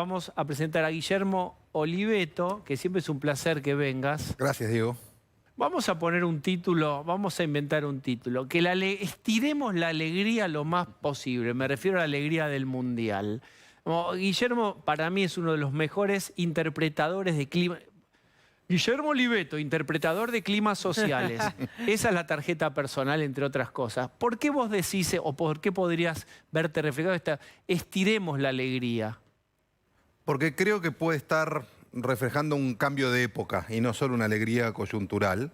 Vamos a presentar a Guillermo Oliveto, que siempre es un placer que vengas. Gracias, Diego. Vamos a poner un título, vamos a inventar un título, que estiremos la alegría lo más posible. Me refiero a la alegría del Mundial. Guillermo, para mí, es uno de los mejores interpretadores de clima. Guillermo Oliveto, interpretador de climas sociales. Esa es la tarjeta personal, entre otras cosas. ¿Por qué vos decís, o por qué podrías verte reflejado esta, estiremos la alegría? Porque creo que puede estar reflejando un cambio de época y no solo una alegría coyuntural.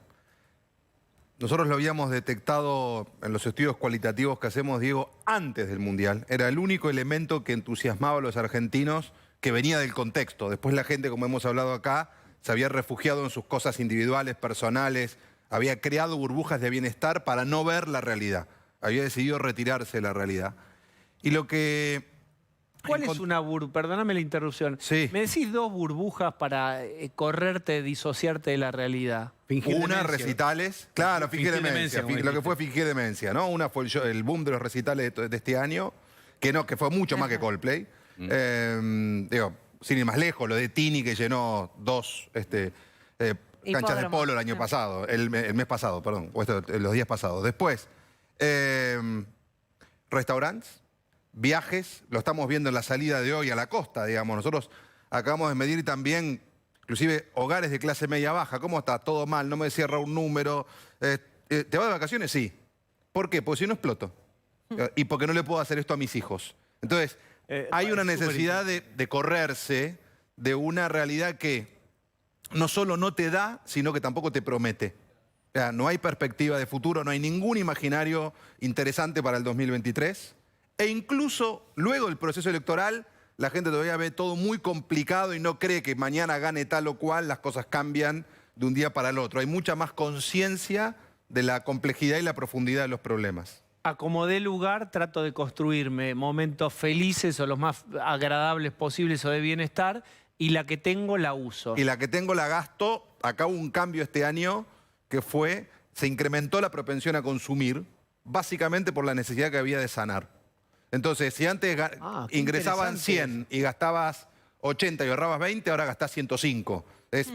Nosotros lo habíamos detectado en los estudios cualitativos que hacemos, Diego, antes del Mundial. Era el único elemento que entusiasmaba a los argentinos que venía del contexto. Después la gente, como hemos hablado acá, se había refugiado en sus cosas individuales, personales, había creado burbujas de bienestar para no ver la realidad. Había decidido retirarse de la realidad. Y lo que... ¿Cuál es una burbuja? Perdóname la interrupción. Sí. Me decís dos burbujas para correrte, disociarte de la realidad. Una, recitales. Claro, fingir demencia. Lo que fue fingir demencia, ¿no? Una fue el boom de los recitales de este año, que fue mucho más que Coldplay. Digo, sin ir más lejos, lo de Tini, que llenó dos canchas de polo el año pasado, el mes pasado, perdón, o los días pasados. Después, restaurantes, viajes, lo estamos viendo en la salida de hoy a la costa, digamos. Nosotros acabamos de medir también, inclusive, hogares de clase media-baja. ¿Cómo está? Todo mal, no me cierra un número. ¿Te vas de vacaciones? Sí. ¿Por qué? Porque si no exploto. Y porque no le puedo hacer esto a mis hijos. Entonces, hay una necesidad de correrse de una realidad que no solo no te da, sino que tampoco te promete. O sea, no hay perspectiva de futuro, no hay ningún imaginario interesante para el 2023. E incluso luego del proceso electoral, la gente todavía ve todo muy complicado y no cree que mañana gane tal o cual, las cosas cambian de un día para el otro. Hay mucha más conciencia de la complejidad y la profundidad de los problemas. A como dé lugar, trato de construirme momentos felices o los más agradables posibles o de bienestar, y la que tengo la uso. Y la que tengo la gasto. Acá hubo un cambio este año que se incrementó la propensión a consumir, básicamente por la necesidad que había de sanar. Entonces, si antes ingresaban 100 y gastabas 80 y ahorrabas 20, ahora gastás 105.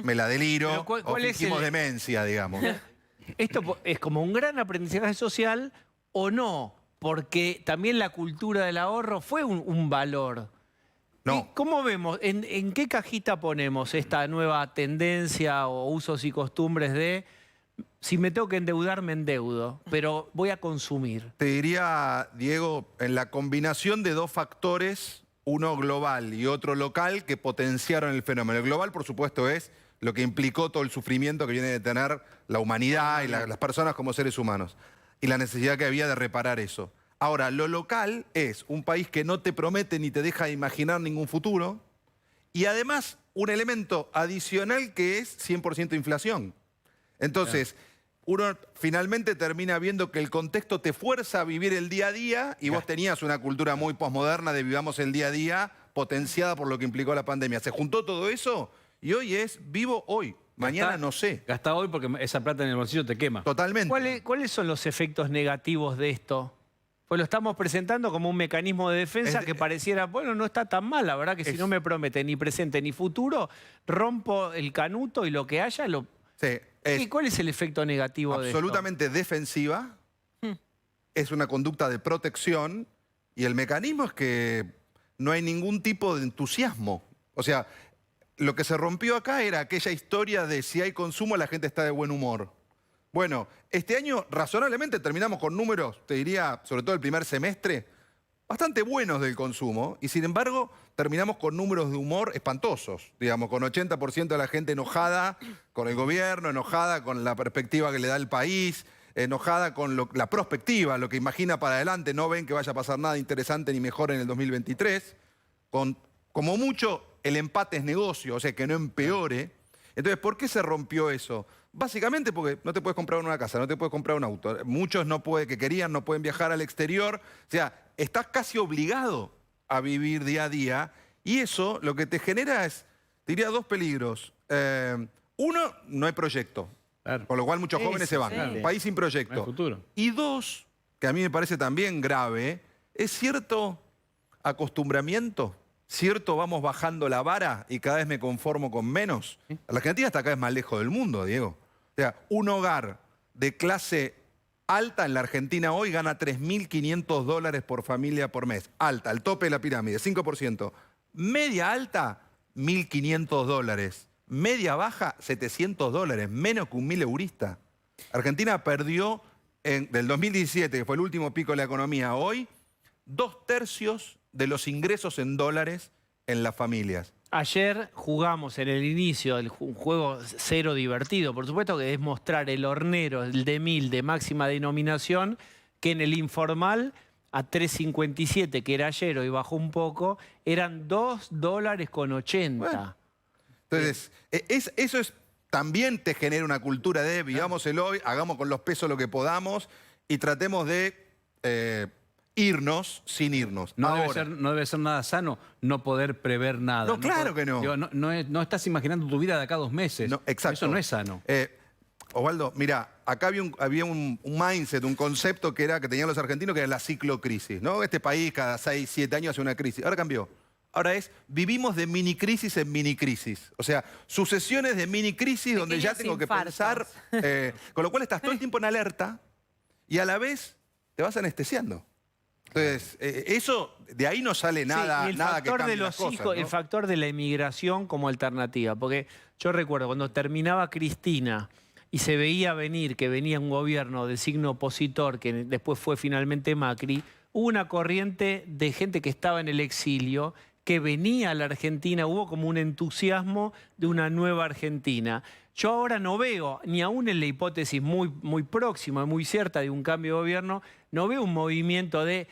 Me la deliro, o fingimos demencia, digamos. ¿Esto es como un gran aprendizaje social o no? Porque también la cultura del ahorro fue un valor. No. ¿Cómo vemos? ¿En qué cajita ponemos esta nueva tendencia o usos y costumbres de... Si me tengo que endeudar, me endeudo, pero voy a consumir? Te diría, Diego, en la combinación de dos factores, uno global y otro local, que potenciaron el fenómeno. El global, por supuesto, es lo que implicó todo el sufrimiento que viene de tener la humanidad y las personas como seres humanos, y la necesidad que había de reparar eso. Ahora, lo local es un país que no te promete ni te deja imaginar ningún futuro, y además un elemento adicional que es 100% inflación. Entonces, uno finalmente termina viendo que el contexto te fuerza a vivir el día a día, y vos tenías una cultura muy posmoderna de vivamos el día a día, potenciada por lo que implicó la pandemia. Se juntó todo eso y hoy es vivo hoy, mañana no sé. Gasta hoy porque esa plata en el bolsillo te quema. Totalmente. ¿Cuáles son los efectos negativos de esto? Pues lo estamos presentando como un mecanismo de defensa que pareciera, bueno, no está tan mal, la verdad que si no me promete ni presente ni futuro, rompo el canuto y lo que haya lo... Sí. ¿Y cuál es el efecto negativo de esto? Absolutamente defensiva, es una conducta de protección, y el mecanismo es que no hay ningún tipo de entusiasmo. O sea, lo que se rompió acá era aquella historia de si hay consumo la gente está de buen humor. Bueno, este año razonablemente terminamos con números, te diría, sobre todo el primer semestre, bastante buenos del consumo, y sin embargo terminamos con números de humor espantosos, digamos, con 80% de la gente enojada con el gobierno, enojada con la perspectiva que le da el país, enojada con la prospectiva, lo que imagina para adelante, no ven que vaya a pasar nada interesante ni mejor en el 2023, con como mucho el empate es negocio, o sea, que no empeore. Entonces, ¿por qué se rompió eso? Básicamente porque no te puedes comprar una casa, no te puedes comprar un auto. Muchos que querían no pueden viajar al exterior. O sea, estás casi obligado a vivir día a día, y eso lo que te genera es, diría, dos peligros. Uno, no hay proyecto, con lo cual muchos jóvenes se van. Claro. País sin proyecto. No hay futuro. Y dos, que a mí me parece también grave, es cierto acostumbramiento, cierto, vamos bajando la vara y cada vez me conformo con menos. La Argentina está cada vez más lejos del mundo, Diego. O sea, un hogar de clase alta en la Argentina hoy gana $3.500 por familia por mes. Alta, el tope de la pirámide, 5%. Media alta, $1.500. Media baja, $700, menos que un 1.000 eurista. Argentina perdió del 2017, que fue el último pico de la economía, hoy, 2/3 de los ingresos en dólares en las familias. Ayer jugamos en el inicio un juego cero divertido, por supuesto, que es mostrar el hornero, el de 1000 de máxima denominación, que en el informal a 3.57, que era ayer, hoy bajó un poco, eran $2.80. Bueno, entonces, eso es, también te genera una cultura de vivamos el hoy, hagamos con los pesos lo que podamos y tratemos de irnos sin irnos. No Ahora, debe ser nada sano no poder prever nada. No, claro que no. Digo, no estás imaginando tu vida de acá a 2 meses. No, exacto. Eso no es sano. Osvaldo, mira, acá había un mindset, un concepto que tenían los argentinos, que era la ciclocrisis, ¿no? Este país cada 6, 7 años hace una crisis. Ahora cambió. Ahora vivimos de mini crisis en mini crisis. O sea, sucesiones de mini crisis donde ya tengo que pensar, con lo cual estás todo el tiempo en alerta y a la vez te vas anestesiando. Entonces, eso, de ahí no sale nada, Sí, y el nada factor que cambie de los las cosas, hijos, ¿no? el factor de la emigración como alternativa. Porque yo recuerdo cuando terminaba Cristina y se veía venir que venía un gobierno de signo opositor, que después fue finalmente Macri, hubo una corriente de gente que estaba en el exilio, que venía a la Argentina, hubo como un entusiasmo de una nueva Argentina. Yo ahora no veo, ni aún en la hipótesis muy próxima, muy cierta de un cambio de gobierno, no veo un movimiento de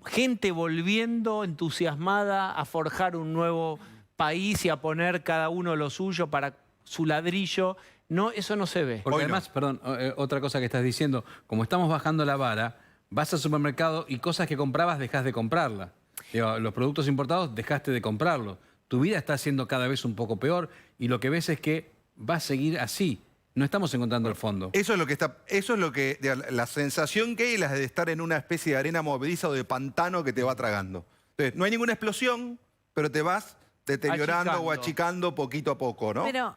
gente volviendo entusiasmada a forjar un nuevo país y a poner cada uno lo suyo para su ladrillo. No, eso no se ve. Porque Hoy además, perdón, otra cosa que estás diciendo, como estamos bajando la vara, vas al supermercado y cosas que comprabas dejás de comprarlas. Digo, los productos importados dejaste de comprarlos. Tu vida está siendo cada vez un poco peor y lo que ves es que va a seguir así. No estamos encontrando el fondo. Eso es lo que la sensación que hay, la de estar en una especie de arena movediza o de pantano que te va tragando. Entonces, no hay ninguna explosión, pero te vas deteriorando o achicando poquito a poco, ¿no? Pero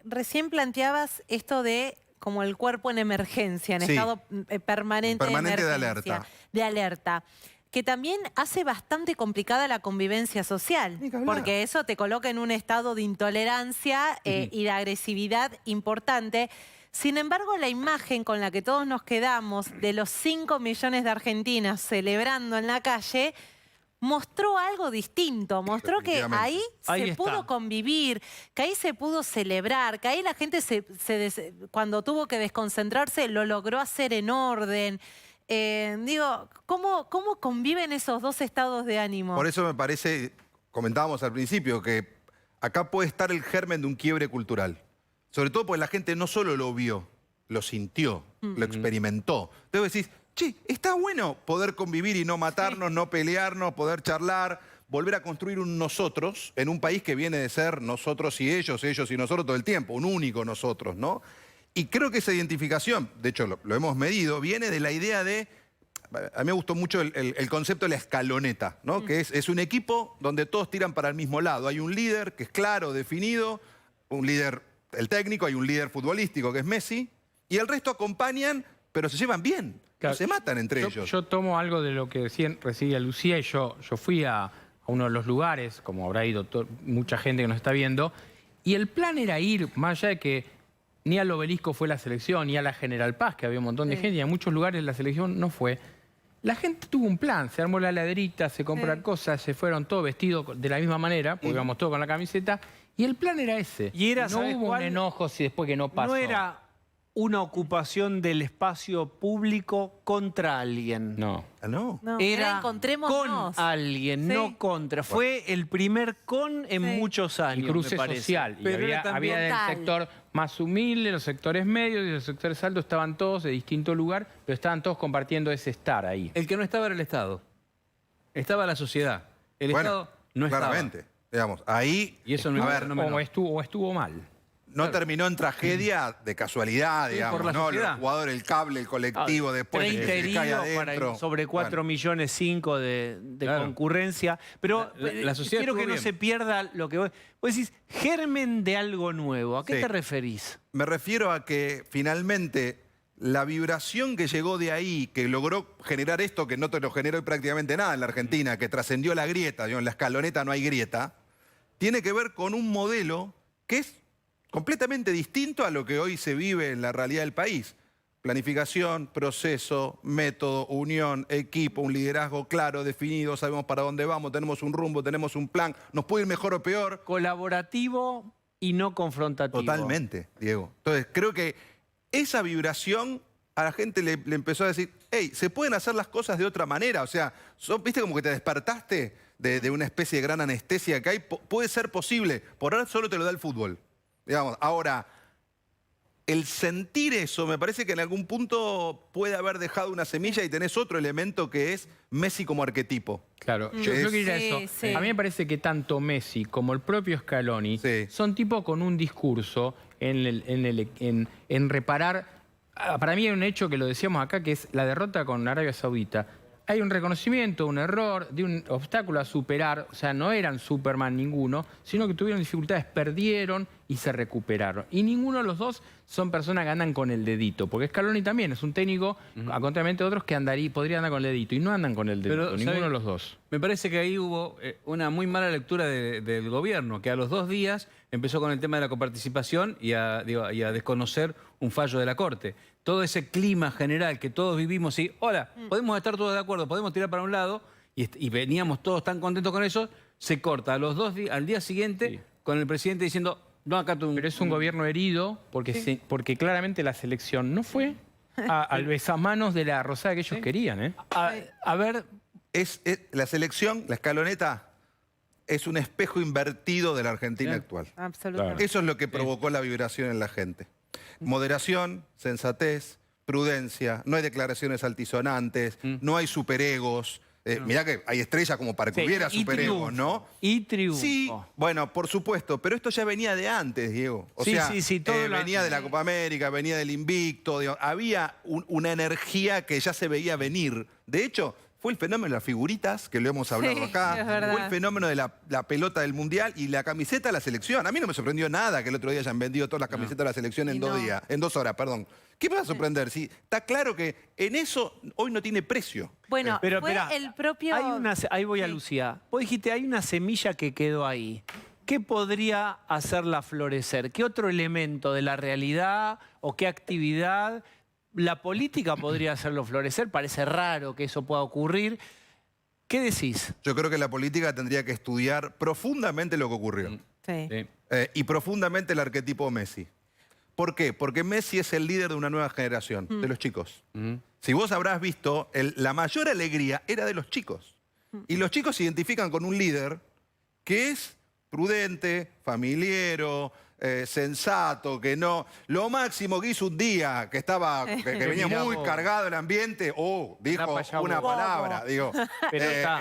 recién planteabas esto de como el cuerpo en emergencia, en Sí. estado permanente de Permanente emergencia, de alerta. Que también hace bastante complicada la convivencia social, Ni que hablar. porque eso te coloca en un estado de intolerancia y de agresividad importante. Sin embargo, la imagen con la que todos nos quedamos de los 5 millones de argentinos celebrando en la calle mostró algo distinto, mostró que ahí Ahí se pudo está. convivir, que ahí se pudo celebrar, que ahí la gente cuando tuvo que desconcentrarse lo logró hacer en orden. Digo, ¿cómo conviven esos dos estados de ánimo? Por eso me parece, comentábamos al principio, que acá puede estar el germen de un quiebre cultural. Sobre todo porque la gente no solo lo vio, lo sintió, lo experimentó. Entonces decís, che, está bueno poder convivir y no matarnos, no pelearnos, poder charlar, volver a construir un nosotros en un país que viene de ser nosotros y ellos y nosotros todo el tiempo, un único nosotros, ¿no? Y creo que esa identificación, de hecho lo hemos medido, viene de la idea de, a mí me gustó mucho el concepto de la escaloneta, ¿no? Que es un equipo donde todos tiran para el mismo lado. Hay un líder que es claro, definido, un líder, el técnico, hay un líder futbolístico que es Messi, y el resto acompañan, pero se llevan bien, Claro, no se matan entre ellos. Yo tomo algo de lo que recibía Lucía y yo fui a uno de los lugares, como habrá ido mucha gente que nos está viendo, y el plan era ir, más allá de que ni al Obelisco fue la selección, ni a la General Paz, que había un montón de gente, y en muchos lugares la selección no fue. La gente tuvo un plan, se armó la laderita, se compran cosas, se fueron todos vestidos de la misma manera, porque íbamos todos con la camiseta, y el plan era ese. Y era, no ¿sabes hubo cuál? un enojo si después que no pasó. No era una ocupación del espacio público contra alguien. No. Ah, no. No, Era encontrémonos. con alguien, Sí. no contra. Fue el primer con en Sí. muchos años, El cruce me parece. social. Y Pero era había también- del Total. sector más humilde, los sectores medios y los sectores altos estaban todos de distinto lugar, pero estaban todos compartiendo ese estar ahí. El que no estaba era el Estado. Estaba la sociedad. El Bueno, Estado no estaba. claramente. Digamos, ahí, Y eso no, a ver, o estuvo mal. no terminó en tragedia de casualidad, Sí, digamos, por la ¿no? sociedad. Los jugadores, el cable, el colectivo, después 30 que se cae heridos adentro. sobre 4,5 millones de Claro. concurrencia. Pero La sociedad quiero que estuvo no bien. se pierda lo que vos decís, germen de algo nuevo. ¿A qué Sí. te referís? Me refiero a que finalmente la vibración que llegó de ahí, que logró generar esto, que no te lo generó prácticamente nada en la Argentina, que trascendió la grieta, digo, en la escaloneta no hay grieta, tiene que ver con un modelo que es completamente distinto a lo que hoy se vive en la realidad del país. Planificación, proceso, método, unión, equipo, un liderazgo claro, definido, sabemos para dónde vamos, tenemos un rumbo, tenemos un plan, nos puede ir mejor o peor. Colaborativo y no confrontativo. Totalmente, Diego. Entonces, creo que esa vibración a la gente le empezó a decir, hey, se pueden hacer las cosas de otra manera. O sea, viste como que te despertaste de una especie de gran anestesia que hay. Puede ser posible. Por ahora solo te lo da el fútbol. Digamos, ahora, el sentir eso me parece que en algún punto puede haber dejado una semilla y tenés otro elemento que es Messi como arquetipo. Claro, yo Es- quería Sí, eso. sí. A mí me parece que tanto Messi como el propio Scaloni Sí. son tipos con un discurso en reparar. Para mí hay un hecho que lo decíamos acá, que es la derrota con Arabia Saudita. Hay un reconocimiento, un error, de un obstáculo a superar. O sea, no eran Superman ninguno, sino que tuvieron dificultades, perdieron y se recuperaron. Y ninguno de los dos son personas que andan con el dedito. Porque Scaloni también es un técnico, a contrario de otros que podrían andar con el dedito. Y no andan con el dedito, Pero, ninguno ¿sabe? de los dos. Me parece que ahí hubo una muy mala lectura del gobierno, que a los 2 días empezó con el tema de la coparticipación y a desconocer un fallo de la Corte. Todo ese clima general que todos vivimos y, hola, podemos estar todos de acuerdo, podemos tirar para un lado, y veníamos todos tan contentos con eso, se corta a los 2 días, al día siguiente, Sí. con el presidente diciendo, no, acá tú... Pero es un gobierno herido porque claramente la selección no fue al besamanos de la rosada que ellos querían, ¿eh? A ver, La selección, la escaloneta, es un espejo invertido de la Argentina Sí. actual. Absolutamente. Eso es lo que provocó la vibración en la gente. Moderación, sensatez, prudencia, no hay declaraciones altisonantes, no hay superegos. Mirá que hay estrellas como para que sí, hubiera y superegos, triunfo, ¿no? Y triunfo. Sí, bueno, por supuesto, pero esto ya venía de antes, Diego. O Sí, sea, sí, todo venía de la Copa América, venía del Invicto, digo, había una energía que ya se veía venir. De hecho, fue el fenómeno de las figuritas, que lo hemos hablado Sí, acá, es verdad. fue el fenómeno de la pelota del Mundial y la camiseta de la selección. A mí no me sorprendió nada que el otro día hayan vendido todas las camisetas de la selección en Y 2 no. días, en 2 horas, perdón. ¿Qué me va a sorprender? Si está claro que en eso hoy no tiene precio. Bueno, Pero fue esperá, el propio... ahí voy a Sí. Lucía. Vos dijiste, hay una semilla que quedó ahí. ¿Qué podría hacerla florecer? ¿Qué otro elemento de la realidad o qué actividad la política podría hacerlo florecer? Parece raro que eso pueda ocurrir. ¿Qué decís? Yo creo que la política tendría que estudiar profundamente lo que ocurrió. Sí. Sí. Y profundamente el arquetipo Messi. ¿Por qué? Porque Messi es el líder de una nueva generación, de los chicos. Si vos habrás visto, la mayor alegría era de los chicos. Y los chicos se identifican con un líder que es prudente, familiero, sensato, que no... Lo máximo que hizo un día, que venía Mirá muy vos. cargado el ambiente, dijo Mirá pa' allá una vos. palabra. Digo, Pero está.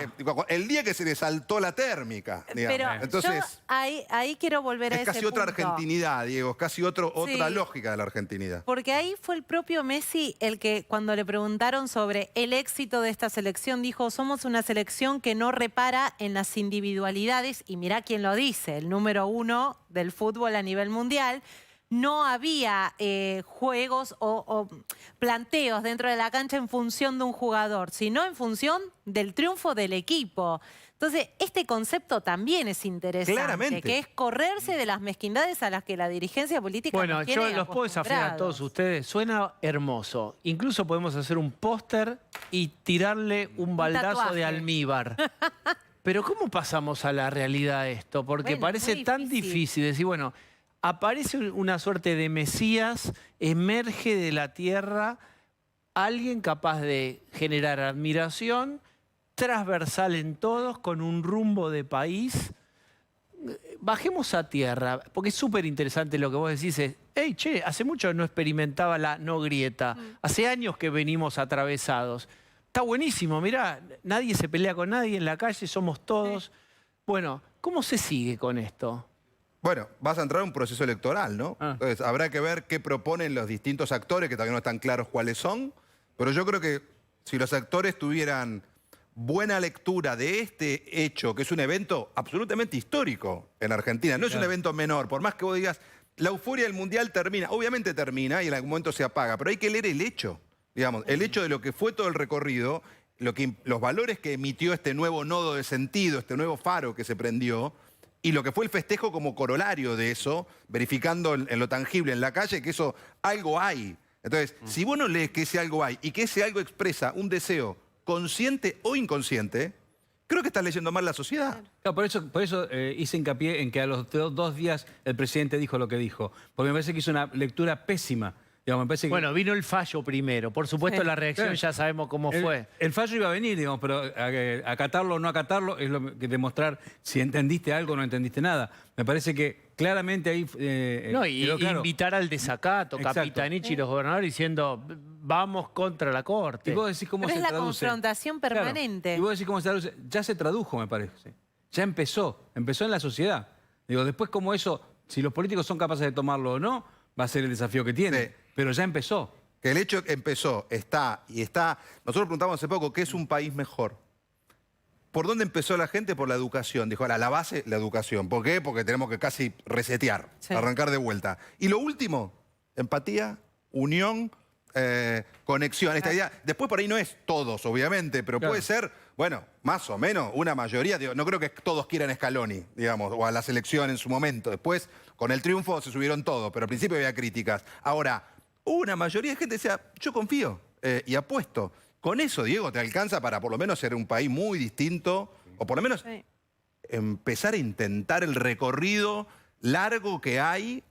el día que se le saltó la térmica, digamos. Pero Entonces... yo ahí quiero volver a Es ese casi otra punto. argentinidad, Diego, es casi otra Sí. lógica de la argentinidad. Porque ahí fue el propio Messi el que cuando le preguntaron sobre el éxito de esta selección dijo, somos una selección que no repara en las individualidades y mirá quién lo dice, el número 1 del fútbol a nivel mundial. No había juegos o planteos dentro de la cancha en función de un jugador, sino en función del triunfo del equipo. Entonces, este concepto también es interesante, Claramente. que es correrse de las mezquindades a las que la dirigencia política Bueno, nos tiene yo los puedo desafiar a todos acostumbrados. ustedes. Suena hermoso. Incluso podemos hacer un póster y tirarle un baldazo tatuaje. de almíbar. Pero ¿cómo pasamos a la realidad esto? Porque Bueno, parece muy tan difícil decir, bueno, aparece una suerte de Mesías, emerge de la tierra alguien capaz de generar admiración, transversal en todos, con un rumbo de país. Bajemos a tierra, porque es súper interesante lo que vos decís. Hey, che, hace mucho no experimentaba la no grieta. Hace años que venimos atravesados. Está buenísimo, mirá, nadie se pelea con nadie en la calle, somos todos. Bueno, ¿cómo se sigue con esto? Bueno, vas a entrar a un proceso electoral, ¿no? Ah. Entonces, habrá que ver qué proponen los distintos actores, que todavía no están claros cuáles son, pero yo creo que si los actores tuvieran buena lectura de este hecho, que es un evento absolutamente histórico en Argentina, no es un evento menor, por más que vos digas, la euforia del Mundial termina, obviamente termina y en algún momento se apaga, pero hay que leer el hecho, digamos, el hecho de lo que fue todo el recorrido, los valores que emitió este nuevo nodo de sentido, este nuevo faro que se prendió, y lo que fue el festejo como corolario de eso, verificando en lo tangible, en la calle, que eso algo hay. Entonces, si vos no lees que ese algo hay y que ese algo expresa un deseo consciente o inconsciente, creo que estás leyendo mal la sociedad. Claro, por eso hice hincapié en que a los 2 días el presidente dijo lo que dijo, porque me parece que hizo una lectura pésima. Digamos, me parece que... Bueno, vino el fallo primero. Por supuesto, la reacción ya sabemos cómo fue. El fallo iba a venir, digamos, pero acatarlo o no acatarlo es lo que demostrar si entendiste algo o no entendiste nada. Me parece que claramente ahí... No, y quedó claro. invitar al desacato, Exacto. Capitanich y los gobernadores diciendo, vamos contra la Corte. Y vos decís cómo Pero se es la traduce. confrontación Claro. permanente. Y vos decís cómo se traduce. Ya se tradujo, me parece. Ya empezó en la sociedad. Digo, después como eso, si los políticos son capaces de tomarlo o no, va a ser el desafío que tiene. Sí. Pero ya empezó. Que el hecho empezó, está. Nosotros preguntamos hace poco, ¿qué es un país mejor? ¿Por dónde empezó la gente? Por la educación. Dijo, ahora, la base, la educación. ¿Por qué? Porque tenemos que casi resetear, Sí. arrancar de vuelta. Y lo último, empatía, unión, conexión. Esta idea, después por ahí no es todos, obviamente, pero Claro. puede ser, bueno, más o menos, una mayoría. Digo, no creo que todos quieran a Scaloni, digamos, o a la selección en su momento. Después, con el triunfo se subieron todos, pero al principio había críticas. Ahora, una mayoría de gente decía, yo confío y apuesto. Con eso, Diego, te alcanza para por lo menos ser un país muy distinto, o por lo menos Sí. empezar a intentar el recorrido largo que hay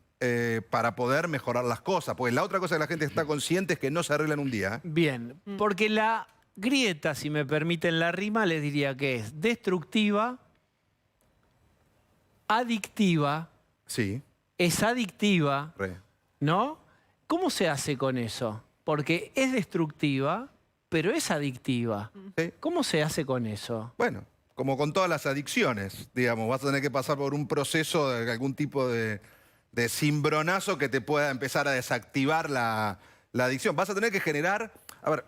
para poder mejorar las cosas. Porque la otra cosa que la gente está consciente es que no se arregla en un día. Bien, porque la grieta, si me permiten la rima, les diría que es destructiva, adictiva, Sí, es adictiva, re. ¿no? ¿Cómo se hace con eso? Porque es destructiva, pero es adictiva. Sí. ¿Cómo se hace con eso? Bueno, como con todas las adicciones, digamos, vas a tener que pasar por un proceso de algún tipo de cimbronazo que te pueda empezar a desactivar la adicción. Vas a tener que generar... A ver,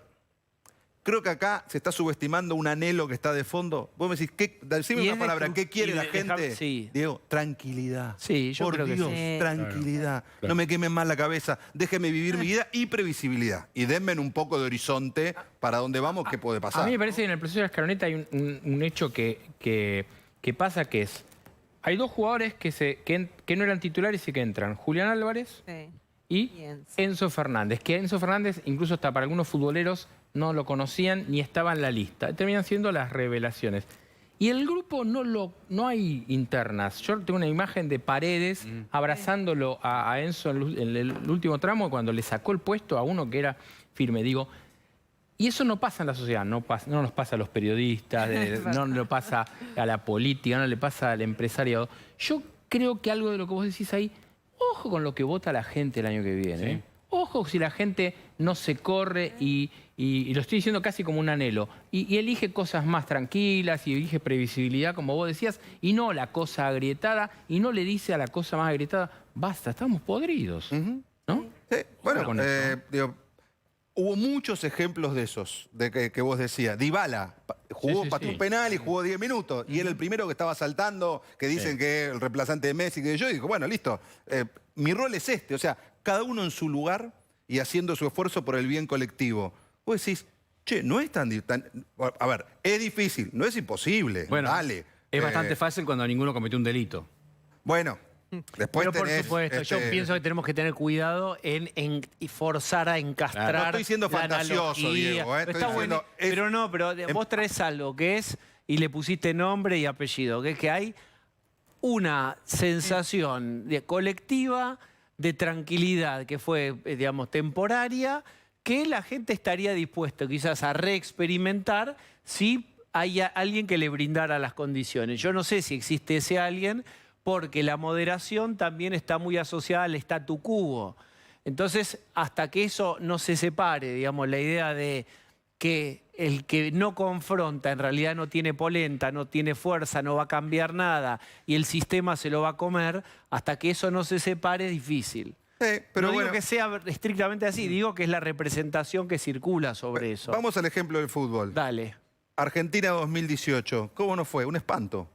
creo que acá se está subestimando un anhelo que está de fondo. Vos me decís, decime Y una es palabra, ¿qué quiere la destructivo, gente? dejar- sí. Diego, tranquilidad. Sí, yo Por creo que Dios, sí. tranquilidad. No me quemen más la cabeza. Déjenme vivir mi vida y previsibilidad. Y denme un poco de horizonte para dónde vamos, qué puede A pasar. mí me parece que en el proceso de la escaloneta hay un hecho que pasa, que es... Hay 2 jugadores que no eran titulares y que entran. Julián Álvarez Sí. y Y Enzo. Enzo Fernández. Que Enzo Fernández, incluso hasta para algunos futboleros, no lo conocían ni estaba en la lista. Terminan siendo las revelaciones. Y el grupo no hay internas. Yo tengo una imagen de Paredes abrazándolo a Enzo en el último tramo cuando le sacó el puesto a uno que era firme. Digo, y eso no pasa en la sociedad, no nos pasa a los periodistas, no le pasa a la política, no le pasa al empresariado. Yo creo que algo de lo que vos decís ahí, ojo con lo que vota la gente el año que viene. ¿Eh? Ojo si la gente no se corre y lo estoy diciendo casi como un anhelo, y elige cosas más tranquilas y elige previsibilidad, como vos decías, y no la cosa agrietada, y no le dice a la cosa más agrietada, basta, estamos podridos. ¿No? Sí, bueno, con eso, digo, hubo muchos ejemplos de esos, que vos decías. Dybala jugó, Sí, pateó sí. un penal y jugó 10 minutos. Y era el primero que estaba saltando, que dicen que es el reemplazante de Messi, que yo. Y dijo, bueno, listo, mi rol es este. O sea, cada uno en su lugar y haciendo su esfuerzo por el bien colectivo. Vos decís, che, no es tan... A ver, es difícil, no es imposible. Bueno, dale. es bastante fácil cuando ninguno cometió un delito. Bueno, después Pero por tenés, supuesto, yo pienso que tenemos que tener cuidado en forzar a encastrar. No estoy siendo la fantasioso, analogía. Diego, Pero estoy está bueno. diciendo, es- Pero no, pero vos traes algo que es, y le pusiste nombre y apellido, que es que hay una sensación colectiva de tranquilidad que fue, digamos, temporaria, que la gente estaría dispuesta quizás a reexperimentar si hay alguien que le brindara las condiciones. Yo no sé si existe ese alguien, porque la moderación también está muy asociada al statu quo. Entonces, hasta que eso no se separe, digamos, la idea de que el que no confronta en realidad no tiene polenta, no tiene fuerza, no va a cambiar nada y el sistema se lo va a comer, hasta que eso no se separe es difícil. Pero no bueno, digo que sea estrictamente así, digo que es la representación que circula sobre eso. vamos al ejemplo del fútbol. Dale. Argentina 2018, ¿cómo no fue? Un espanto.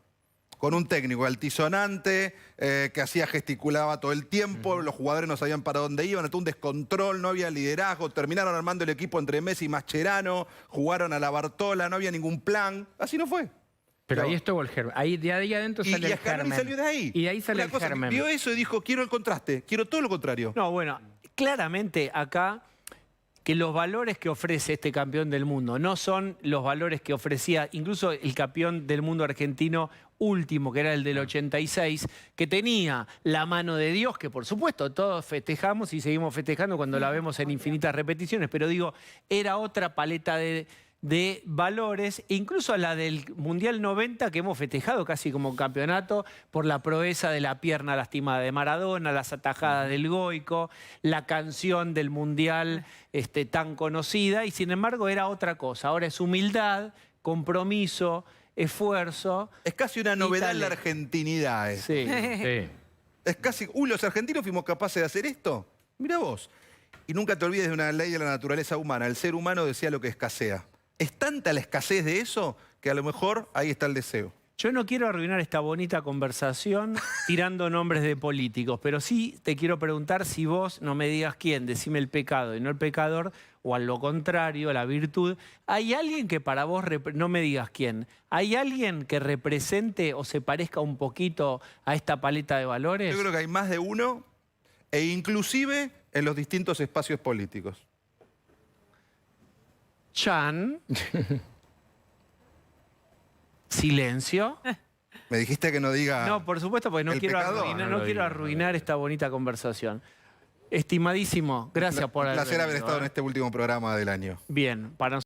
Con un técnico altisonante, que gesticulaba todo el tiempo, los jugadores no sabían para dónde iban, todo un descontrol, no había liderazgo, terminaron armando el equipo entre Messi y Mascherano, jugaron a la Bartola, no había ningún plan, así no fue. Pero No. ahí estuvo el germen. Ahí, de ahí adentro sale el Scaloni germen. salió de ahí. Y de ahí sale Una el cosa, germen. vio eso y dijo, quiero el contraste, quiero todo lo contrario. No, bueno, claramente acá que los valores que ofrece este campeón del mundo no son los valores que ofrecía incluso el campeón del mundo argentino último, que era el del 86, que tenía la mano de Dios, que por supuesto todos festejamos y seguimos festejando cuando la vemos en infinitas repeticiones, pero digo, era otra paleta de valores, incluso la del Mundial 90 que hemos festejado casi como campeonato por la proeza de la pierna lastimada de Maradona, las atajadas del Goico, la canción del Mundial tan conocida, y sin embargo era otra cosa. Ahora es humildad, compromiso, esfuerzo. Es casi una novedad en la talento. argentinidad. Sí. Sí. Es casi, los argentinos fuimos capaces de hacer esto. Mira vos. Y nunca te olvides de una ley de la naturaleza humana. El ser humano desea lo que escasea. Es tanta la escasez de eso que a lo mejor ahí está el deseo. Yo no quiero arruinar esta bonita conversación tirando nombres de políticos, pero sí te quiero preguntar si vos, no me digas quién, decime el pecado y no el pecador, o a lo contrario, la virtud. ¿Hay alguien que para vos, no me digas quién, hay alguien que represente o se parezca un poquito a esta paleta de valores? Yo creo que hay más de uno, e inclusive en los distintos espacios políticos. Chan. Silencio. Me dijiste que no diga... No, por supuesto, porque no el quiero pecador. arruinar, No no lo quiero digas, arruinar esta bonita conversación. Estimadísimo, gracias por Un haber placer haber venido, estado en este último programa del año. Bien, para